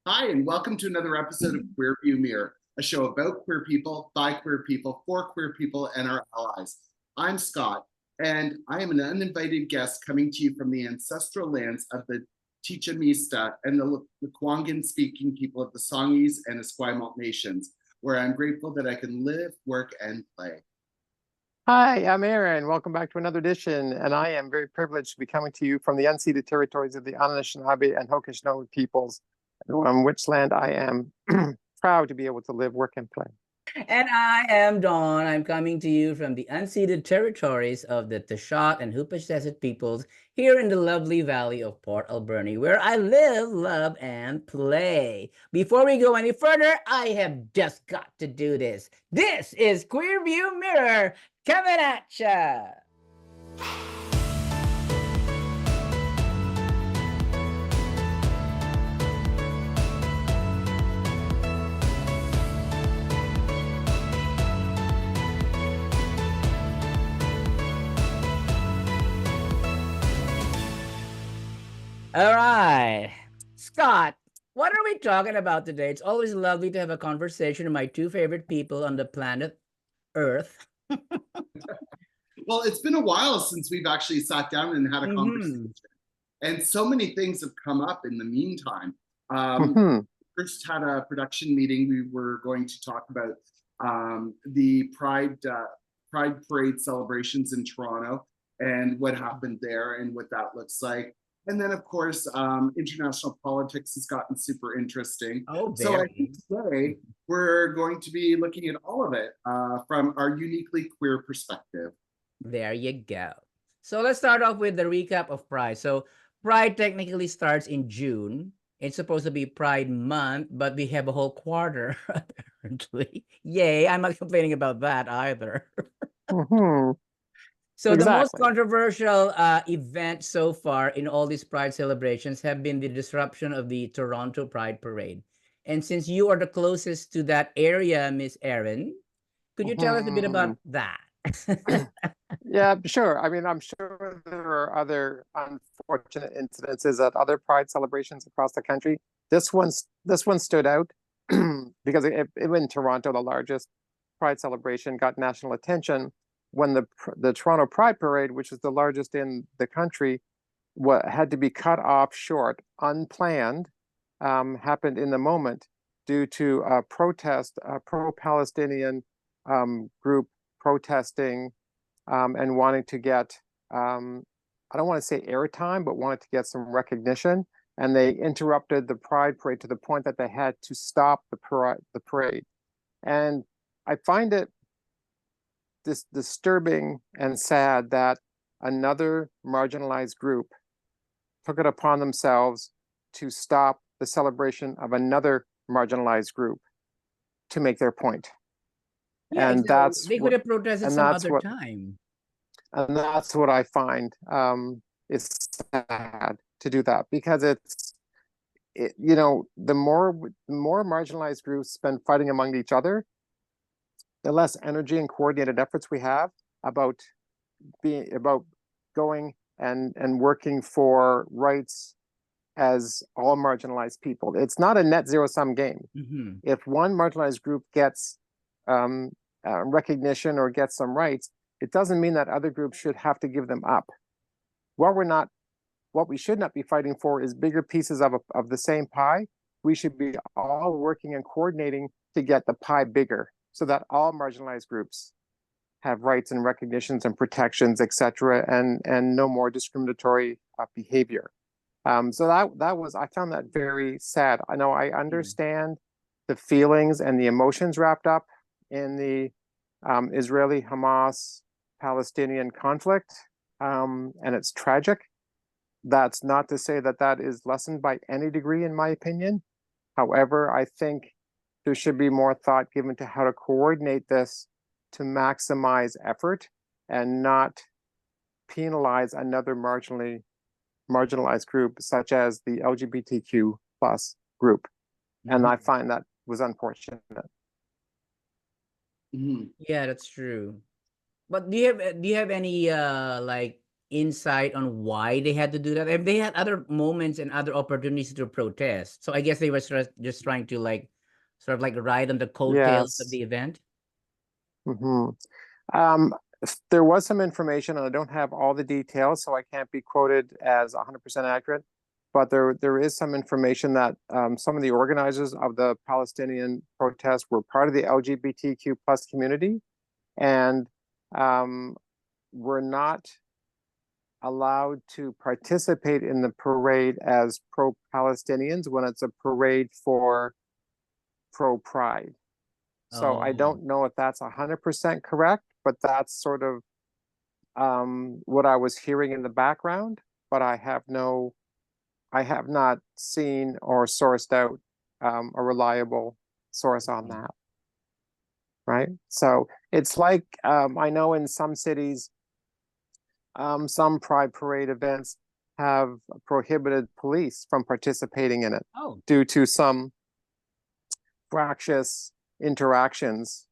Hi, and welcome to another episode of Queer View Mirror, a show about queer people, by queer people, for queer people, and our allies. I'm Scott, and I am an uninvited guest coming to you from the ancestral lands of the Chicha-Mista and the Lekwungen-speaking people of the Songhees and Esquimalt nations, where I'm grateful that I can live, work, and play. Hi, I'm Erin. Welcome back to another edition, and I am very privileged to be coming to you from the unceded territories of the Anishinaabe and Haudenosaunee peoples, on which land I am proud to be able to live, work, and play. And I am Dawn. I'm coming to you from the unceded territories of the Taushat and Hoopish peoples here in the lovely valley of Port Alberni, where I live, love, and play. Before we go any further, I have just got to do this. This is Queer View Mirror coming at ya. All right, Scott, what are we talking about today? It's always lovely to have a conversation with my two favorite people on the planet Earth. Well, it's been a while since we've actually sat down and had a conversation. And so many things have come up in the meantime. First had a production meeting. We were going to talk about the Pride Parade celebrations in Toronto and what happened there and what that looks like. And then, of course, international politics has gotten super interesting. So I think today we're going to be looking at all of it from our uniquely queer perspective. There you go. So let's start off with the recap of Pride. So Pride technically starts in June. It's supposed to be Pride month, but we have a whole quarter, apparently. Yay, I'm not complaining about that either. So the most controversial event so far in all these Pride celebrations have been the disruption of the Toronto Pride Parade. And since you are the closest to that area, Miss Erin, could you tell us a bit about that? Yeah, sure. I mean, I'm sure there are other unfortunate incidences at other Pride celebrations across the country. This one stood out because it in Toronto, the largest Pride celebration, got national attention when the Toronto Pride Parade, which is the largest in the country, had to be cut off short, unplanned, happened in the moment due to a protest, a pro-Palestinian group protesting and wanting to get, I don't want to say airtime, but wanted to get some recognition. And they interrupted the Pride Parade to the point that they had to stop the parade. And I find it disturbing and sad that another marginalized group took it upon themselves to stop the celebration of another marginalized group to make their point. Yeah, and exactly. They could have protested some other time. And that's what I find is sad to do that, because the more marginalized groups spend fighting among each other, the less energy and coordinated efforts we have about going and working for rights as all marginalized people. It's not a net zero sum game. If one marginalized group gets recognition or gets some rights, it doesn't mean that other groups should have to give them up. What we should not be fighting for is bigger pieces of the same pie. We should be all working and coordinating to get the pie bigger, so that all marginalized groups have rights and recognitions and protections, etc., and no more discriminatory behavior. So I found that very sad. I know I understand the feelings and the emotions wrapped up in the Israeli-Hamas Palestinian conflict, and it's tragic. That's not to say that that is lessened by any degree, in my opinion. However, I think there should be more thought given to how to coordinate this to maximize effort and not penalize another marginalized group, such as the LGBTQ plus group. And I find that was unfortunate. Yeah, that's true. But do you have any like insight on why they had to do that? And they had other moments and other opportunities to protest. So I guess they were just trying to like sort of like ride on the coattails of Yes. the event. There was some information, and I don't have all the details, so I can't be quoted as 100% accurate. But there is some information that some of the organizers of the Palestinian protests were part of the LGBTQ plus community, and were not allowed to participate in the parade as pro-Palestinians when it's a parade for pro-Pride. So I don't know if that's 100% correct, but that's sort of what I was hearing in the background. But I have not seen or sourced out a reliable source on that. Right. So it's like I know in some cities, some Pride Parade events have prohibited police from participating in it due to some fractious interactions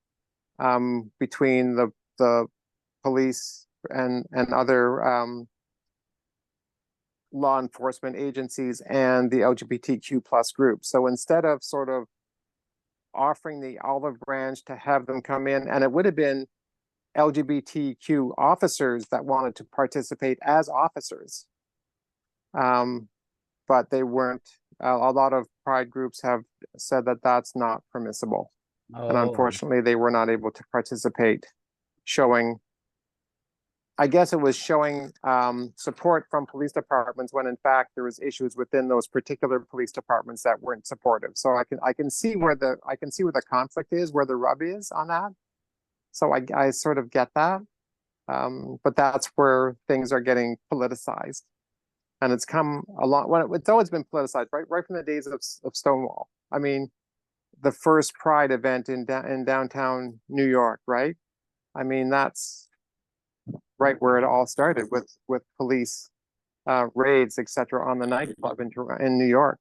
between the police and other law enforcement agencies and the LGBTQ plus group. So instead of sort of offering the olive branch to have them come in, and it would have been LGBTQ officers that wanted to participate as officers, but they weren't. A lot of Pride groups have said that that's not permissible. And unfortunately, they were not able to participate, showing, I guess it was showing support from police departments when in fact there was issues within those particular police departments that weren't supportive. So I can see where the conflict is, where the rub is on that. So I sort of get that. But that's where things are getting politicized. And it's come a lot. Well, it's always been politicized, right from the days of Stonewall. I mean, the first Pride event in downtown New York, right? I mean, that's right where it all started with police raids, etc., on the nightclub in New York.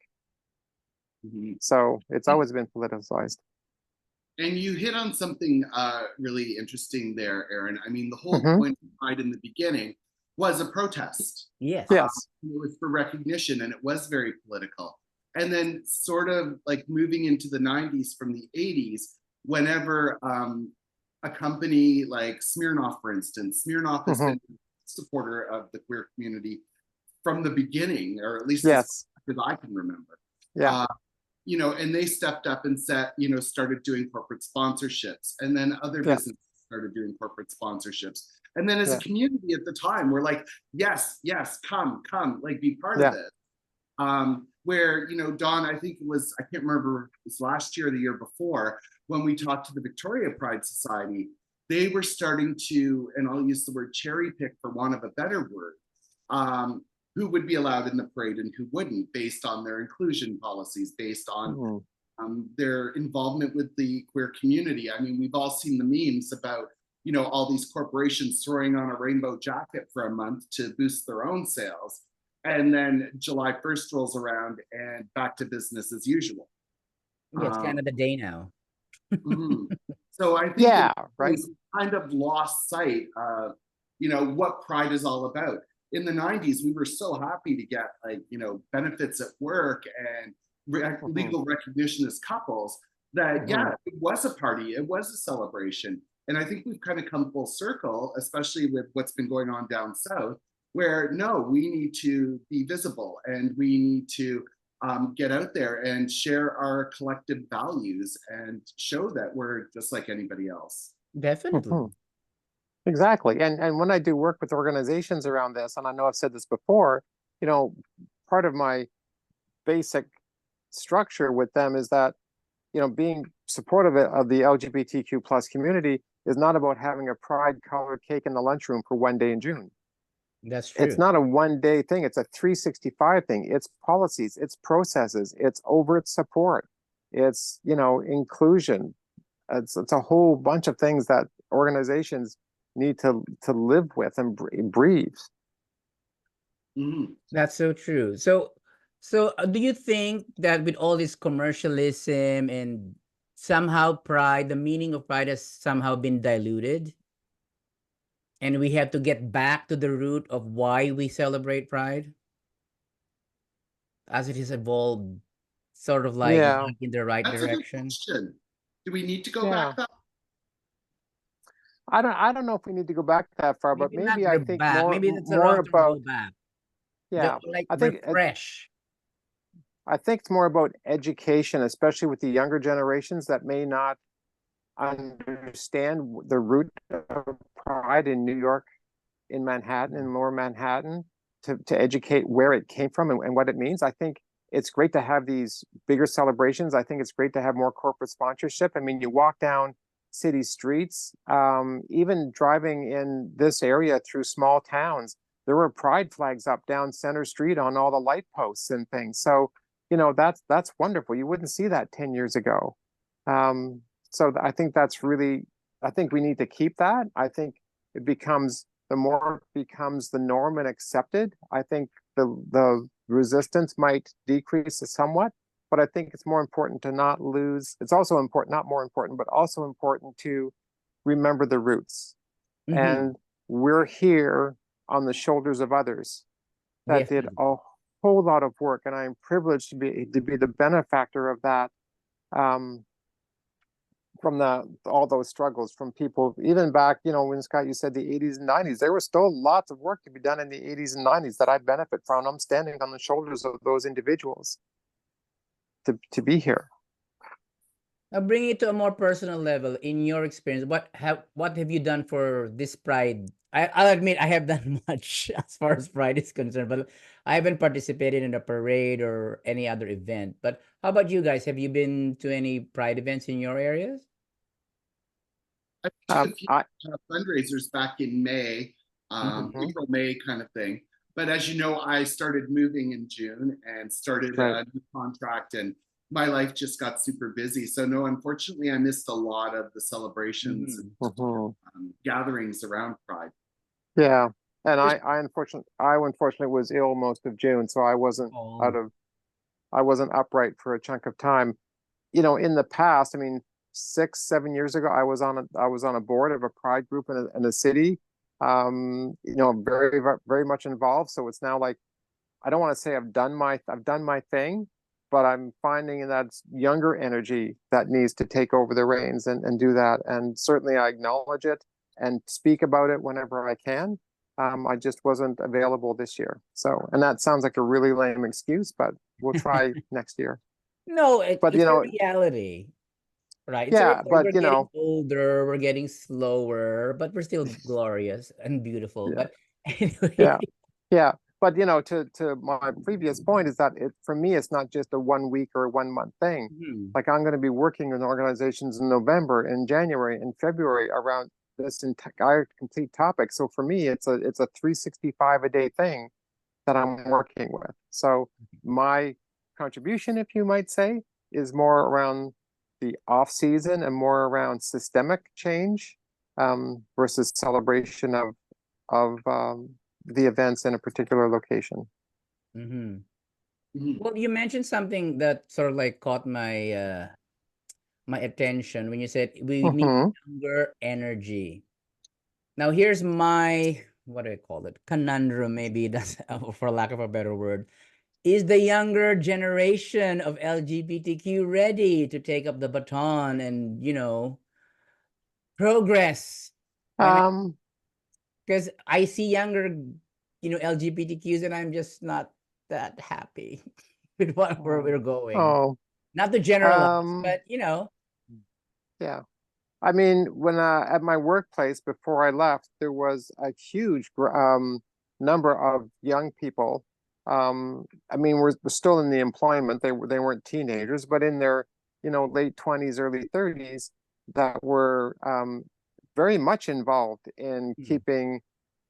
So it's always been politicized. And you hit on something really interesting there, Erin. I mean, the whole point of Pride in the beginning was a protest. Yes. Yes. It was for recognition, and it was very political. And then sort of like moving into the 90s from the 80s, whenever a company like Smirnoff, for instance, Smirnoff has been a supporter of the queer community from the beginning, or at least as I can remember. Yeah. You know, and they stepped up and started doing corporate sponsorships, and then other businesses started doing corporate sponsorships. And then as a community at the time, we're like, yes, come, like be part of this. Where, Dawn, I think it was, I can't remember, it was last year or the year before, when we talked to the Victoria Pride Society, they were starting to, and I'll use the word cherry pick for want of a better word, who would be allowed in the parade and who wouldn't, based on their inclusion policies, based on their involvement with the queer community. I mean, we've all seen the memes about, all these corporations throwing on a rainbow jacket for a month to boost their own sales. And then July 1st rolls around and back to business as usual. Yeah, it's kind of the day now. So I think it's kind of lost sight of, what Pride is all about. In the 90s, we were so happy to get benefits at work and legal recognition as couples that, it was a party, it was a celebration. And I think we've kind of come full circle, especially with what's been going on down south, where no, we need to be visible and we need to get out there and share our collective values and show that we're just like anybody else. Definitely. Exactly. And when I do work with organizations around this, and I know I've said this before, part of my basic structure with them is that, being supportive of the LGBTQ plus community is not about having a pride colored cake in the lunchroom for one day in June. That's true. It's not a one-day thing. It's a 365 thing. It's policies, it's processes, it's overt support, it's, inclusion. It's a whole bunch of things that organizations need to live with and breathe. That's so true. So do you think that with all this commercialism and somehow Pride, the meaning of Pride has somehow been diluted? And we have to get back to the root of why we celebrate Pride as it has evolved, sort of like Yeah, back in the right That's a good direction. question. Do we need to go yeah. back that? I don't know if we need to go back that far, but Maybe not maybe I go think back. Maybe that's the more wrong term, go about, back. yeah. Like I think refresh. I think it's more about education, especially with the younger generations that may not understand the root of Pride in New York, in Manhattan, in Lower Manhattan, to educate where it came from and what it means. I think it's great to have these bigger celebrations. I think it's great to have more corporate sponsorship. I mean, you walk down city streets, even driving in this area through small towns, there were pride flags up down Center Street on all the light posts and things. So, you know, that's wonderful. You wouldn't see that 10 years ago. So I think that's really, I think we need to keep that. I think it becomes, the more it becomes the norm and accepted, I think the resistance might decrease somewhat. But I think it's more important to not lose. It's also important, not more important, but also important to remember the roots. And we're here on the shoulders of others that did a whole lot of work, and I'm privileged to be the benefactor of that. From all those struggles from people, even back, you know, when Scott, you said the 80s and 90s, there was still lots of work to be done in the 80s and 90s that I benefit from. I'm standing on the shoulders of those individuals to be here. Now bring it to a more personal level. In your experience, what have you done for this Pride? I'll admit I have done much as far as Pride is concerned, but I haven't participated in a parade or any other event. But how about you guys? Have you been to any Pride events in your areas? I did a few fundraisers back in May, April, May kind of thing. But as you know, I started moving in June and started a new contract, and my life just got super busy. So no, unfortunately, I missed a lot of the celebrations and gatherings around Pride. Yeah, and I unfortunately was ill most of June, so I wasn't I wasn't upright for a chunk of time. You know, in the past, I mean, 6-7 years ago, I was on a board of a Pride group in a city. You know, very much involved. So it's now like, I don't want to say I've done my thing, but I'm finding that it's younger energy that needs to take over the reins and do that. And certainly I acknowledge it and speak about it whenever I can. I just wasn't available this year. So, and that sounds like a really lame excuse, but we'll try next year. No, but it's you know, a reality, right? It's yeah, but we're you getting know, older, we're getting slower, but we're still glorious and beautiful. yeah, But anyway, yeah. But you know, to my previous point is that for me, it's not just a 1 week or 1 month thing. Like, I'm going to be working with organizations in November, in January, in February around this entire complete topic. So for me, it's a 365 a day thing that I'm working with. So my contribution, if you might say, is more around the off season and more around systemic change, versus celebration of the events in a particular location. Well, you mentioned something that sort of like caught my my attention when you said we need younger energy. Now, here's my, what do I call it? Conundrum, maybe that's for lack of a better word. Is the younger generation of LGBTQ ready to take up the baton and, you know, progress? Because I see younger, you know, LGBTQs, and I'm just not that happy with where we're going. Not to generalize, but you know. Yeah. I mean, when at my workplace before I left, there was a huge number of young people. I mean, we're still in the employment. They weren't teenagers, but in their, you know, late 20s, early 30s, that were very much involved in keeping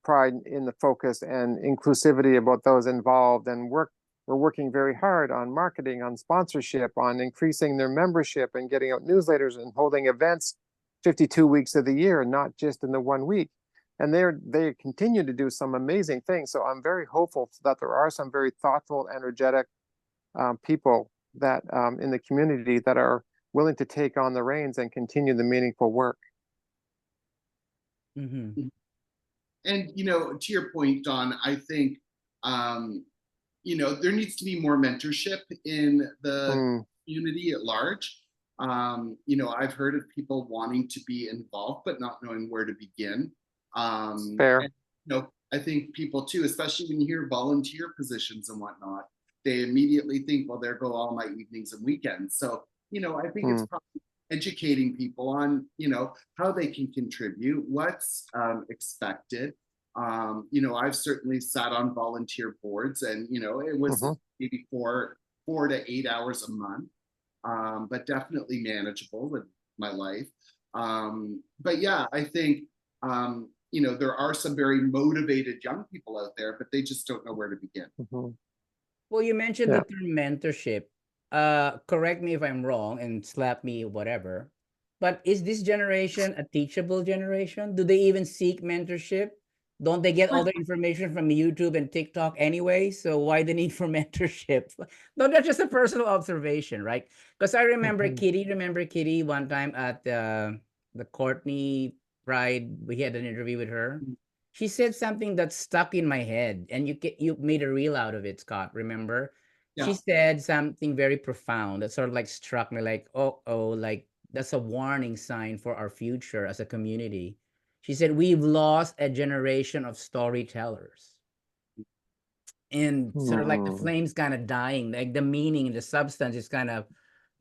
Pride in the focus and inclusivity about those involved. And we're working very hard on marketing, on sponsorship, on increasing their membership and getting out newsletters and holding events 52 weeks of the year, not just in the 1 week. And they continue to do some amazing things. So I'm very hopeful that there are some very thoughtful, energetic people that in the community that are willing to take on the reins and continue the meaningful work. And, you know, to your point, Don, I think, you know, there needs to be more mentorship in the community at large. You know, I've heard of people wanting to be involved, but not knowing where to begin. Fair. And, you know, I think people too, especially when you hear volunteer positions and whatnot, they immediately think, well, there go all my evenings and weekends. So, you know, I think it's probably educating people on, you know, how they can contribute, what's expected. You know, I've certainly sat on volunteer boards, and you know, it was maybe 4 to 8 hours a month, but definitely manageable with my life. But yeah, I think you know, there are some very motivated young people out there, but they just don't know where to begin. Well, you mentioned the term mentorship. Correct me if I'm wrong and slap me, whatever. But is this generation a teachable generation? Do they even seek mentorship? Don't they get all their information from YouTube and TikTok anyway? So why the need for mentorship? No, that's just a personal observation, right? Because I remember Kitty one time at the Courtney Pride. We had an interview with her. She said something that stuck in my head, and you made a reel out of it, Scott. Remember? Yeah. She said something very profound that sort of like struck me, like, oh, like that's a warning sign for our future as a community. She said, we've lost a generation of storytellers. And sort of like the flame's kind of dying, like the meaning and the substance is kind of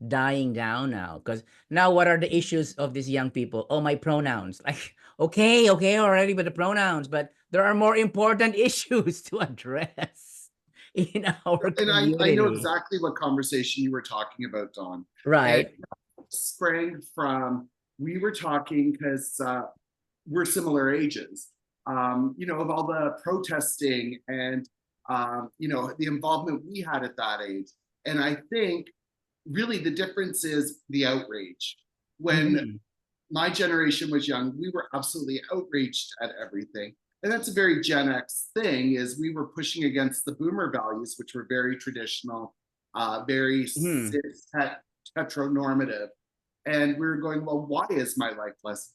dying down now. Because now what are the issues of these young people? Oh, my pronouns. Like, okay, already with the pronouns, but there are more important issues to address in our community. And I know exactly what conversation you were talking about, Don. Right. And it sprang from, we were talking because we're similar ages, you know, of all the protesting and, you know, the involvement we had at that age. And I think really the difference is the outrage. When my generation was young, we were absolutely outraged at everything. And that's a very Gen X thing, is we were pushing against the boomer values, which were very traditional, very cis heteronormative. And we were going, well, why is my life less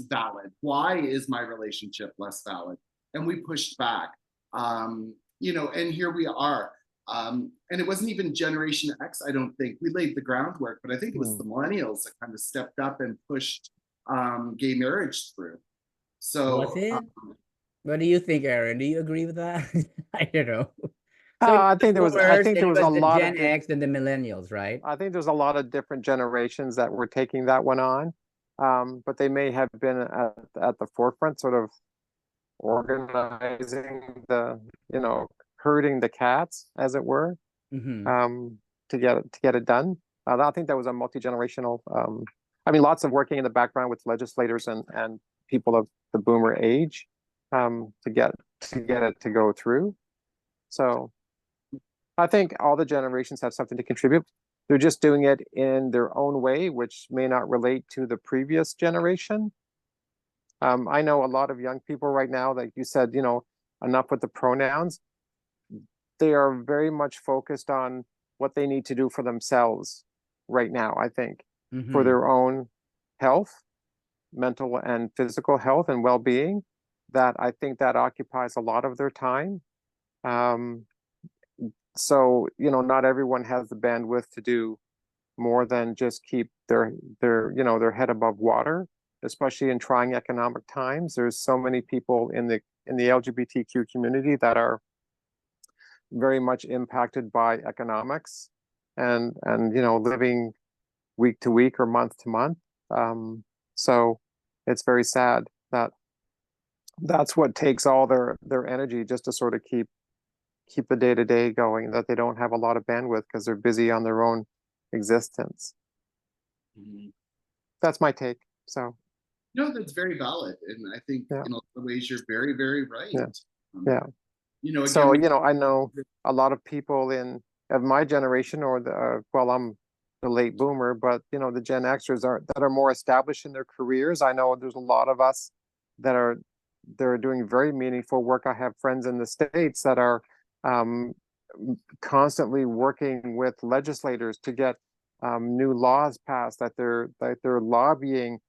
valid? Why is my relationship less valid? And we pushed back, you know, and here we are. And it wasn't even Generation X, I don't think. We laid the groundwork, but I think it was the millennials that kind of stepped up and pushed gay marriage through. So was it? What do you think, Erin? Do you agree with that? I don't know. So I think there was a lot of Gen X and the millennials, right? I think there's a lot of different generations that were taking that one on, but they may have been at the forefront, sort of organizing the, you know, herding the cats, as it were, to get it done. I think that was a multi-generational. I mean, lots of working in the background with legislators and people of the boomer age to get it to go through. So I think all the generations have something to contribute. They're just doing it in their own way, which may not relate to the previous generation. I know a lot of young people right now, like you said, you know, enough with the pronouns. They are very much focused on what they need to do for themselves right now, I think, for their own health, mental and physical health and well-being. That I think that occupies a lot of their time. So, you know, not everyone has the bandwidth to do more than just keep their you know, their head above water, especially in trying economic times. There's so many people in the LGBTQ community that are very much impacted by economics and you know, living week to week or month to month. So it's very sad that that's what takes all their energy, just to sort of keep the day-to-day going, that they don't have a lot of bandwidth because they're busy on their own existence. That's my take. So no, that's very valid, and I think in a lot of ways you're very, very right. You know, again, so you know, I know a lot of people of my generation, or the well, I'm the late boomer, but you know, the Gen Xers that are more established in their careers. I know there's a lot of us that are doing very meaningful work. I have friends in the States that are constantly working with legislators to get new laws passed, that they're lobbying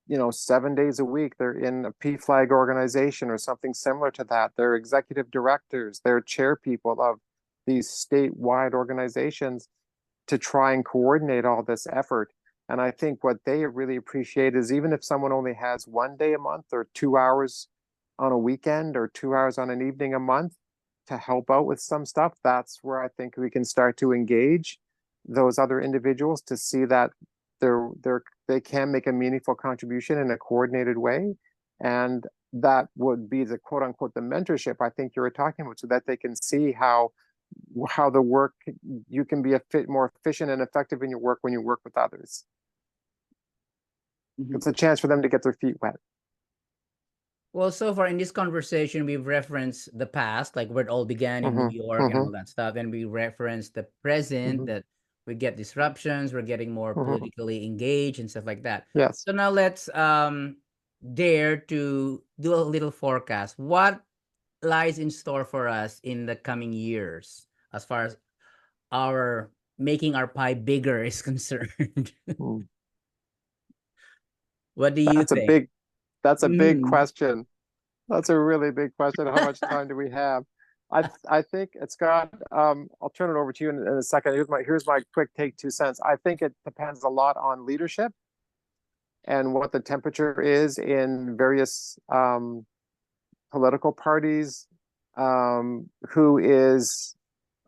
7 days a week, they're in a PFLAG organization or something similar to that. They're executive directors, they're chair people of these statewide organizations to try and coordinate all this effort. And I think what they really appreciate is, even if someone only has 1 day a month or 2 hours on a weekend or 2 hours on an evening a month to help out with some stuff, that's where I think we can start to engage those other individuals to see that they can make a meaningful contribution in a coordinated way. And that would be the quote unquote the mentorship I think you were talking about, so that they can see how the work, you can be more efficient and effective in your work when you work with others. It's a chance for them to get their feet wet. Well, so far in this conversation, we've referenced the past, like where it all began in New York and all that stuff. And we referenced the present, that we get disruptions, we're getting more politically engaged and stuff like that. Yes. So now let's dare to do a little forecast. What lies in store for us in the coming years as far as our making our pie bigger is concerned? What do you think? That's a big question. That's a really big question. How much time do we have? I think, Scott, I'll turn it over to you in a second. Here's my quick take 2 cents. I think it depends a lot on leadership and what the temperature is in various political parties, who's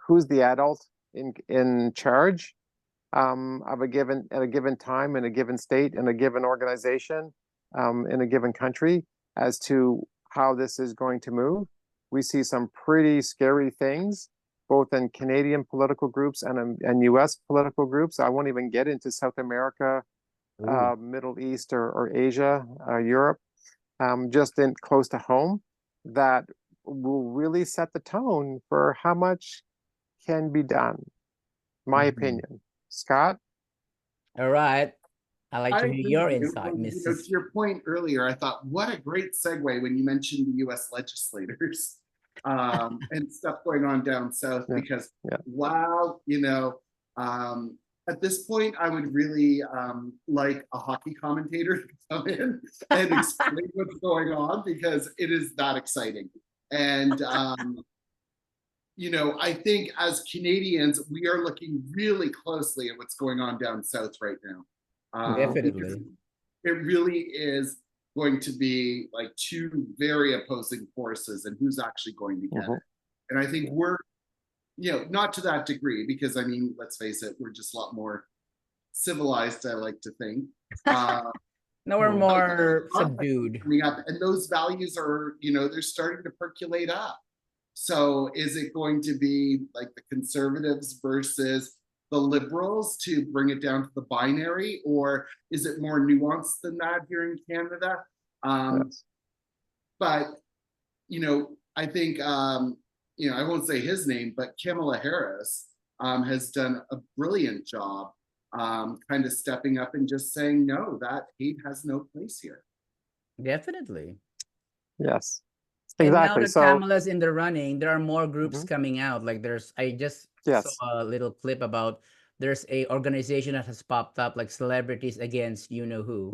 the adult in charge of a given time, in a given state, in a given organization, in a given country, as to how this is going to move. We see some pretty scary things, both in Canadian political groups and US political groups. I won't even get into South America, Middle East or Asia, Europe, just in close to home, that will really set the tone for how much can be done. My opinion. Scott? All right. I like to hear your agree. insight, Well, Mrs. to your point earlier, I thought, what a great segue when you mentioned the U.S. legislators and stuff going on down south. Because wow, at this point, I would really like a hockey commentator to come in and explain what's going on, because it is that exciting. And I think as Canadians, we are looking really closely at what's going on down south right now. Definitely. It really is going to be like two very opposing forces, and who's actually going to get it. And I think we're, not to that degree, because let's face it, we're just a lot more civilized, I like to think. No, we're more subdued. Coming up, and those values are, they're starting to percolate up. So is it going to be like the conservatives versus the liberals to bring it down to the binary, or is it more nuanced than that here in Canada? But I think I won't say his name, but Kamala Harris has done a brilliant job kind of stepping up and just saying, no, that hate has no place here. Definitely. Yes. And exactly. now that Kamala's in the running, there are more groups coming out. Like I just saw a little clip about, there's a organization that has popped up, like Celebrities Against You Know Who,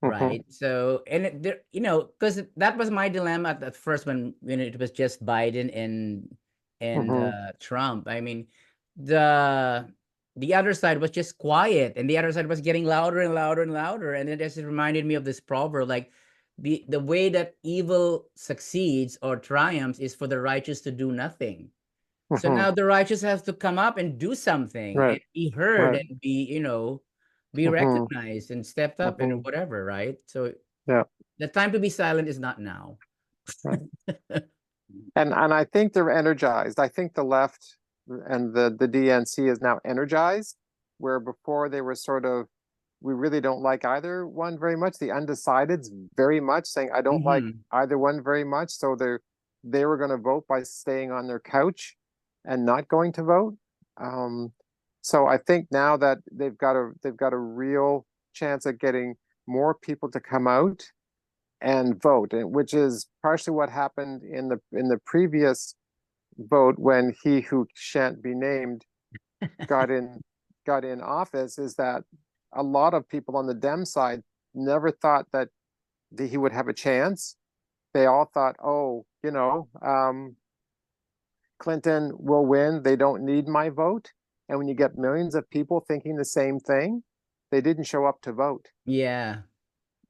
right? So, and because that was my dilemma at first when it was just Biden and Trump. The other side was just quiet, and the other side was getting louder and louder and louder. And it just reminded me of this proverb, like, the way that evil succeeds or triumphs is for the righteous to do nothing. So now the righteous have to come up and do something, and be heard, and be, be recognized and stepped up and whatever, right? So the time to be silent is not now. And I think they're energized. I think the left and the DNC is now energized, where before they were sort of, we really don't like either one very much. The undecideds very much saying, I don't like either one very much. So they were going to vote by staying on their couch and not going to vote. So I think now that they've got a real chance at getting more people to come out and vote, which is partially what happened in the previous vote when he who shan't be named got in office, is that a lot of people on the Dem side never thought that he would have a chance. They all thought, oh, Clinton will win. They don't need my vote. And when you get millions of people thinking the same thing, they didn't show up to vote. Yeah.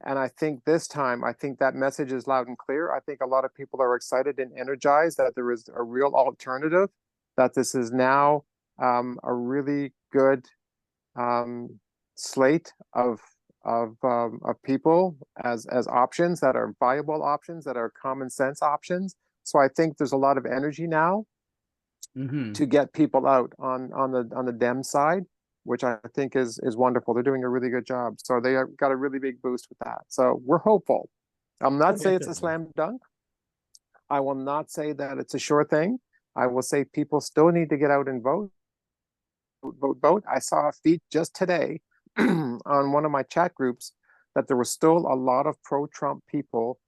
And I think this time, I think that message is loud and clear. I think a lot of people are excited and energized that there is a real alternative, that this is now a really good slate of people as options that are viable options, that are common sense options. So I think there's a lot of energy now to get people out on the Dem side, which I think is wonderful. They're doing a really good job. So they got a really big boost with that. So we're hopeful. I'm not saying it's a slam dunk. I will not say that it's a sure thing. I will say people still need to get out and vote. Vote. I saw a feed just today on one of my chat groups that there was still a lot of pro-Trump people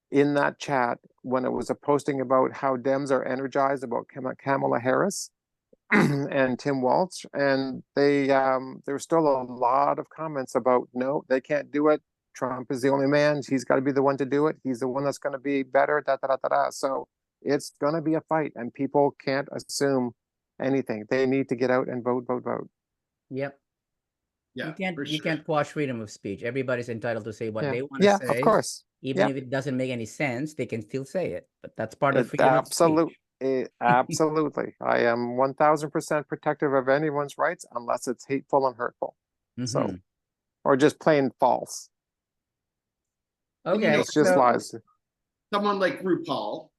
in that chat when it was a posting about how Dems are energized about Kamala Harris and Tim Walz, and there's still a lot of comments about no, they can't do it. Trump is the only man. He's got to be the one to do it. He's the one that's going to be better. So it's going to be a fight, and people can't assume anything. They need to get out and vote. Yep. Yeah, you can't quash freedom of speech. Everybody's entitled to say what they want to yeah, say. of course. Even if it doesn't make any sense, they can still say it. But that's part of freedom of speech. Absolutely. I am 1000% protective of anyone's rights unless it's hateful and hurtful. So, or just plain false. Okay. It's just lies. Someone like RuPaul.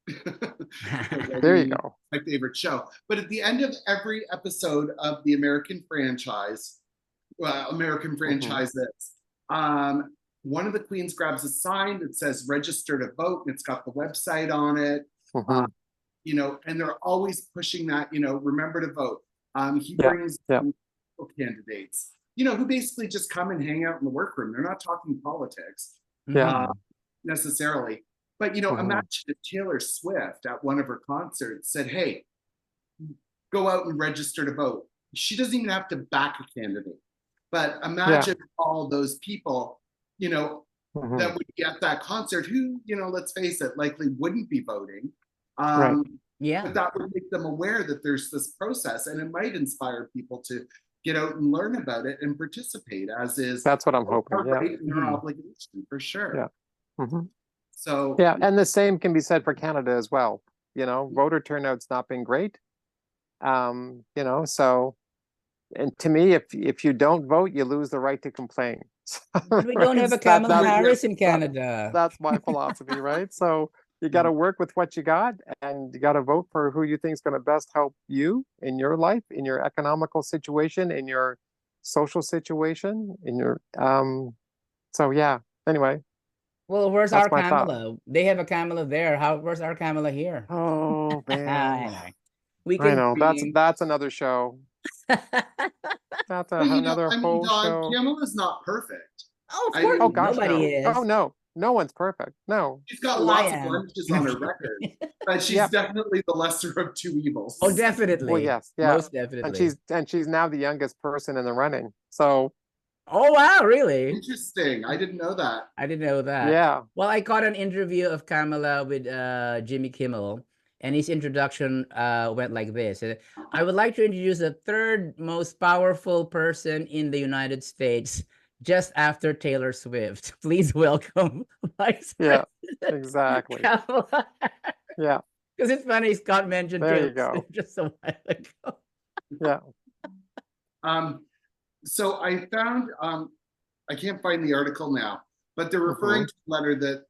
There you go. My favorite show. But at the end of every episode of the American franchise, one of the queens grabs a sign that says register to vote, and it's got the website on it. And they're always pushing that, remember to vote. He brings candidates, who basically just come and hang out in the workroom. They're not talking politics necessarily. But, imagine if Taylor Swift at one of her concerts said, hey, go out and register to vote. She doesn't even have to back a candidate. But imagine all those people, that would be at that concert who, let's face it, likely wouldn't be voting. But that would make them aware that there's this process, and it might inspire people to get out and learn about it and participate, as is that's what I'm hoping. Our right and our obligation, for sure. So and the same can be said for Canada as well. Voter turnout's not been great. So, and to me, if you don't vote, you lose the right to complain. We don't have a Kamala Harris in Canada. That's my philosophy, right? So you got to work with what you got, and you got to vote for who you think is going to best help you in your life, in your economical situation, in your social situation, in your so yeah. Anyway. Well, where's our Kamala? They have a Kamala there. Where's our Kamala here? Oh man. I know. That's another show. That's another whole show. Kamala's not perfect. Oh, of course. Nobody is. Oh no. No one's perfect. No. She's got lots of blemishes on her record. But she's definitely the lesser of two evils. Oh, definitely. Well, yes. Yeah. Most definitely. And she's now the youngest person in the running. So oh wow, really? Interesting. I didn't know that. Yeah. Well, I caught an interview of Kamala with Jimmy Kimmel, and his introduction went like this. I would like to introduce the third most powerful person in the United States, just after Taylor Swift. Please welcome Vice President exactly. Kamala. Yeah. Because it's funny, Scott mentioned There Taylor Swift just a while ago. Yeah. So I found, I can't find the article now, but they're referring to a letter that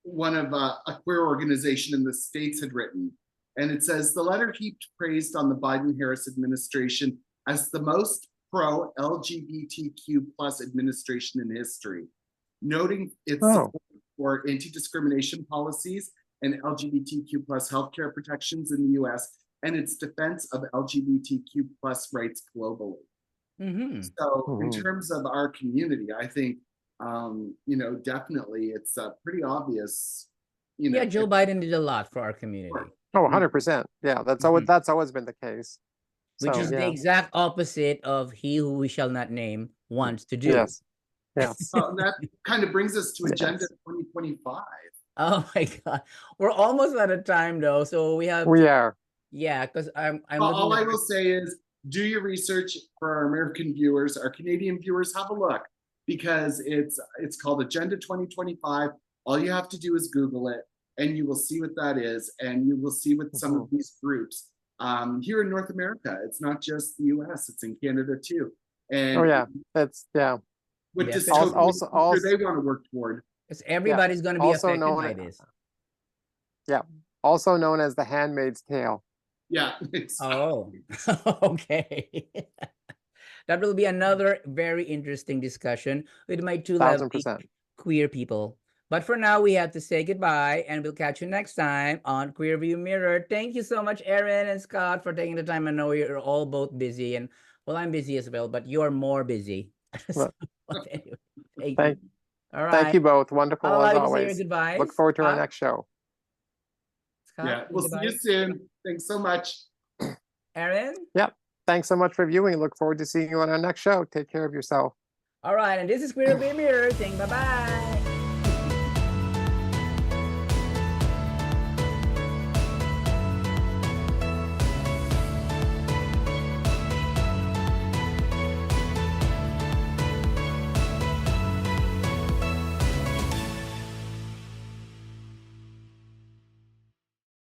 one of a queer organization in the States had written. And it says, the letter heaped praise on the Biden-Harris administration as the most pro-LGBTQ plus administration in history, noting its support for anti-discrimination policies and LGBTQ plus healthcare protections in the US, and its defense of LGBTQ plus rights globally. So in terms of our community, I think, definitely it's pretty obvious. Joe Biden did a lot for our community. Oh, 100%. Yeah, that's always been the case. Which is the exact opposite of he who we shall not name wants to do. Yes. Well, and that kind of brings us to Agenda 2025. Oh my God. We're almost out of time though. So we have We are. yeah, because I'm Well, looking all at I will say is do your research for our American viewers. Our Canadian viewers, have a look, because it's called Agenda 2025. All you have to do is Google it, and you will see what that is, and you will see what some of these groups here in North America. It's not just the US, it's in Canada too. And Oh yeah, that's what Definitely. dystopian future they want to work toward. because everybody's going to be Also affected known by this. also known as the Handmaid's Tale. Yeah, exactly. Oh, okay. That will be another very interesting discussion with my two lovely 1000%. queer people. But for now, we have to say goodbye, and we'll catch you next time on Queer View Mirror. Thank you so much, Erin and Scott, for taking the time. I know you're all both busy, and well, I'm busy as well, but you're more busy. So, Well, anyway, thank Thank, you. All right. thank you both. Wonderful I'll as allow you to say your always. goodbyes. Look forward to our Scott? next show. Scott, Yeah, we'll see you goodbye. soon. Thanks so much. Erin? Yep. Thanks so much for viewing. Look forward to seeing you on our next show. Take care of yourself. All right, and this is Queer View Mirror saying bye-bye.